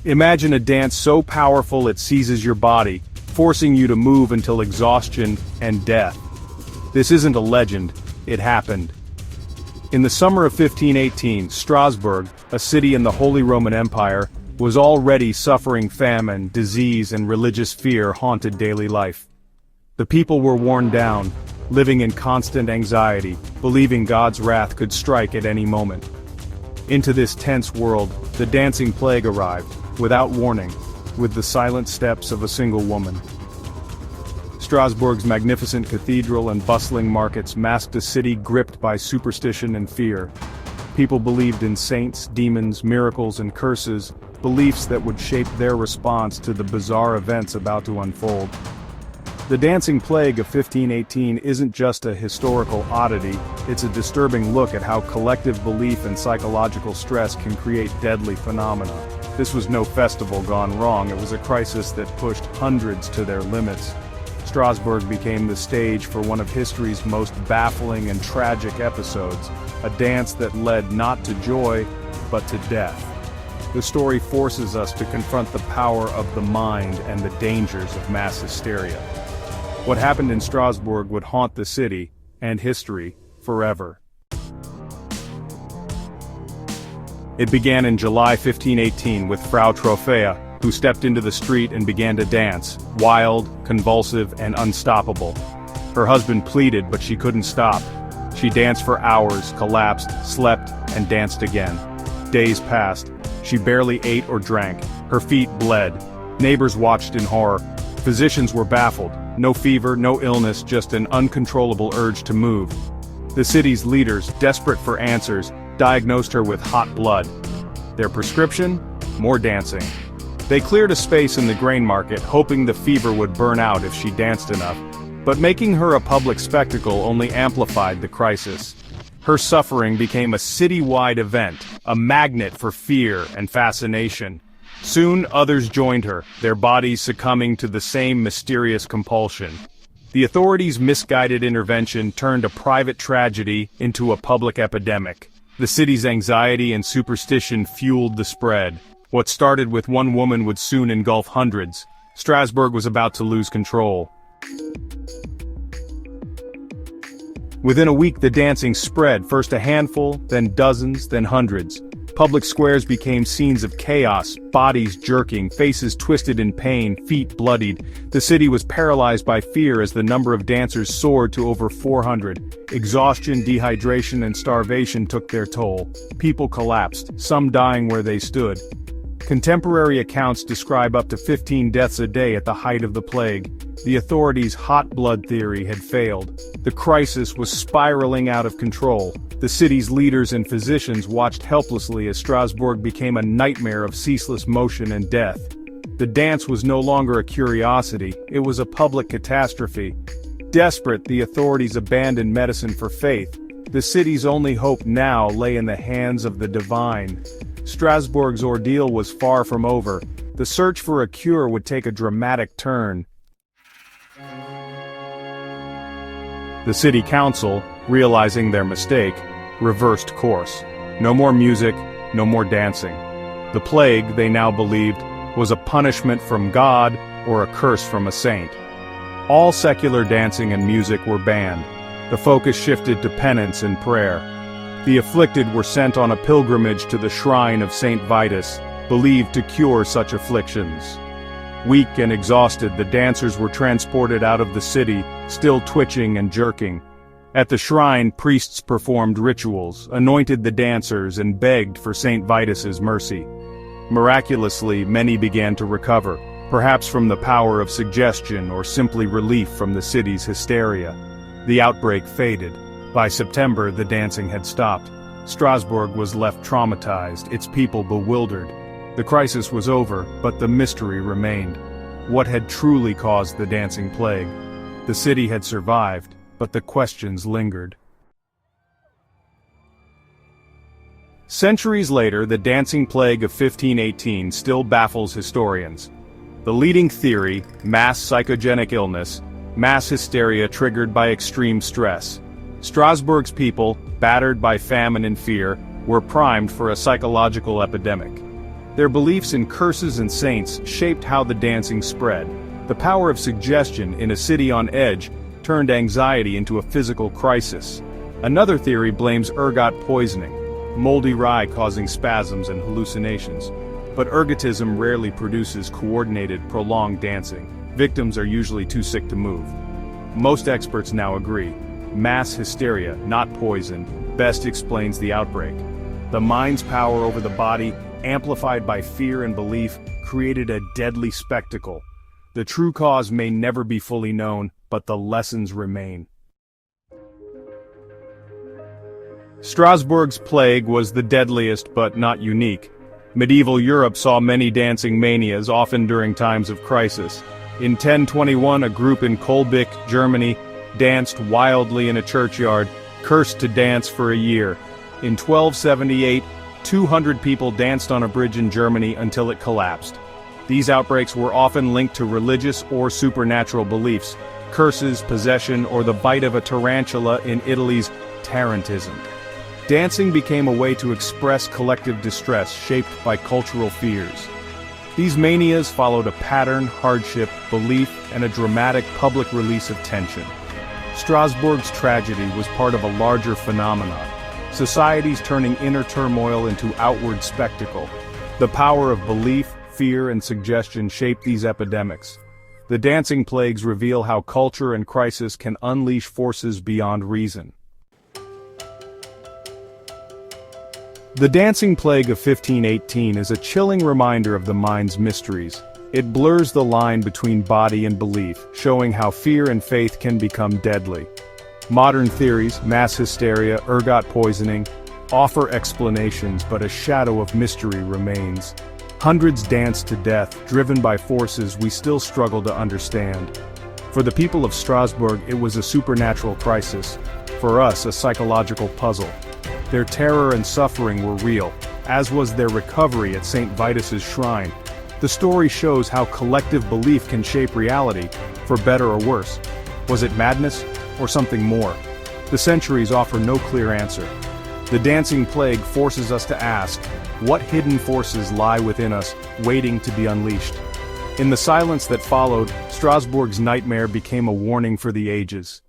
Imagine a dance so powerful it seizes your body, forcing you to move until exhaustion and death. This isn't a legend, it happened. In the summer of 1518, Strasbourg, a city in the Holy Roman Empire, was already suffering famine, disease, and religious fear haunted daily life. The people were worn down, living in constant anxiety, believing God's wrath could strike at any moment. Into this tense world, the dancing plague arrived, without warning, with the silent steps of a single woman. Strasbourg's magnificent cathedral and bustling markets masked a city gripped by superstition and fear. People believed in saints, demons, miracles, and curses, beliefs that would shape their response to the bizarre events about to unfold. The dancing plague of 1518 isn't just a historical oddity, it's a disturbing look at how collective belief and psychological stress can create deadly phenomena. This was no festival gone wrong, it was a crisis that pushed hundreds to their limits. Strasbourg became the stage for one of history's most baffling and tragic episodes, a dance that led not to joy, but to death. The story forces us to confront the power of the mind and the dangers of mass hysteria. What happened in Strasbourg would haunt the city, and history, forever. It began in July 1518 with Frau Trophäa, who stepped into the street and began to dance, wild, convulsive, and unstoppable. Her husband pleaded, but she couldn't stop. She danced for hours, collapsed, slept, and danced again. Days passed. She barely ate or drank. Her feet bled. Neighbors watched in horror. Physicians were baffled. No fever, no illness, just an uncontrollable urge to move. The city's leaders, desperate for answers, diagnosed her with hot blood. Their prescription? More dancing. They cleared a space in the grain market, hoping the fever would burn out if she danced enough. But making her a public spectacle only amplified the crisis. Her suffering became a city-wide event, a magnet for fear and fascination. Soon others joined her, their bodies succumbing to the same mysterious compulsion. The authorities' misguided intervention turned a private tragedy into a public epidemic. The city's anxiety and superstition fueled the spread. What started with one woman would soon engulf hundreds. Strasbourg was about to lose control. Within a week the dancing spread, first a handful, then dozens, then hundreds. Public squares became scenes of chaos, bodies jerking, faces twisted in pain, feet bloodied. The city was paralyzed by fear as the number of dancers soared to over 400. Exhaustion, dehydration, and starvation took their toll. People collapsed, some dying where they stood. Contemporary accounts describe up to 15 deaths a day at the height of the plague. The authorities' hot blood theory had failed. The crisis was spiraling out of control. The city's leaders and physicians watched helplessly as Strasbourg became a nightmare of ceaseless motion and death. The dance was no longer a curiosity, it was a public catastrophe. Desperate, the authorities abandoned medicine for faith. The city's only hope now lay in the hands of the divine. Strasbourg's ordeal was far from over. The search for a cure would take a dramatic turn. The city council, realizing their mistake, reversed course. No more music, no more dancing. The plague, they now believed, was a punishment from God or a curse from a saint. All secular dancing and music were banned. The focus shifted to penance and prayer. The afflicted were sent on a pilgrimage to the shrine of Saint Vitus, believed to cure such afflictions. Weak and exhausted, the dancers were transported out of the city, still twitching and jerking. At the shrine, priests performed rituals, anointed the dancers, and begged for Saint Vitus's mercy. Miraculously, many began to recover, perhaps from the power of suggestion or simply relief from the city's hysteria. The outbreak faded. By September, the dancing had stopped. Strasbourg was left traumatized, its people bewildered. The crisis was over, but the mystery remained. What had truly caused the dancing plague? The city had survived, but the questions lingered. Centuries later, the dancing plague of 1518 still baffles historians. The leading theory, mass psychogenic illness, mass hysteria triggered by extreme stress. Strasbourg's people, battered by famine and fear, were primed for a psychological epidemic. Their beliefs in curses and saints shaped how the dancing spread. The power of suggestion in a city on edge turned anxiety into a physical crisis. Another theory blames ergot poisoning, moldy rye causing spasms and hallucinations. But ergotism rarely produces coordinated, prolonged dancing. Victims are usually too sick to move. Most experts now agree. Mass hysteria, not poison, best explains the outbreak. The mind's power over the body, amplified by fear and belief, created a deadly spectacle. The true cause may never be fully known, but the lessons remain. Strasbourg's plague was the deadliest but not unique. Medieval Europe saw many dancing manias, often during times of crisis. In 1021, a group in Kolbik, Germany, danced wildly in a churchyard, cursed to dance for a year. In 1278, 200 people danced on a bridge in Germany until it collapsed. These outbreaks were often linked to religious or supernatural beliefs, curses, possession, or the bite of a tarantula in Italy's Tarantism. Dancing became a way to express collective distress shaped by cultural fears. These manias followed a pattern, hardship, belief, and a dramatic public release of tension. Strasbourg's tragedy was part of a larger phenomenon, societies turning inner turmoil into outward spectacle. The power of belief, fear, and suggestion shaped these epidemics. The dancing plagues reveal how culture and crisis can unleash forces beyond reason. The dancing plague of 1518 is a chilling reminder of the mind's mysteries. It blurs the line between body and belief, showing how fear and faith can become deadly. Modern theories, mass hysteria, ergot poisoning, offer explanations, but a shadow of mystery remains. Hundreds danced to death, driven by forces we still struggle to understand. For the people of Strasbourg, it was a supernatural crisis. For us, a psychological puzzle. Their terror and suffering were real, as was their recovery at St. Vitus's shrine. The story shows how collective belief can shape reality, for better or worse. Was it madness, or something more? The centuries offer no clear answer. The dancing plague forces us to ask, what hidden forces lie within us, waiting to be unleashed? In the silence that followed, Strasbourg's nightmare became a warning for the ages.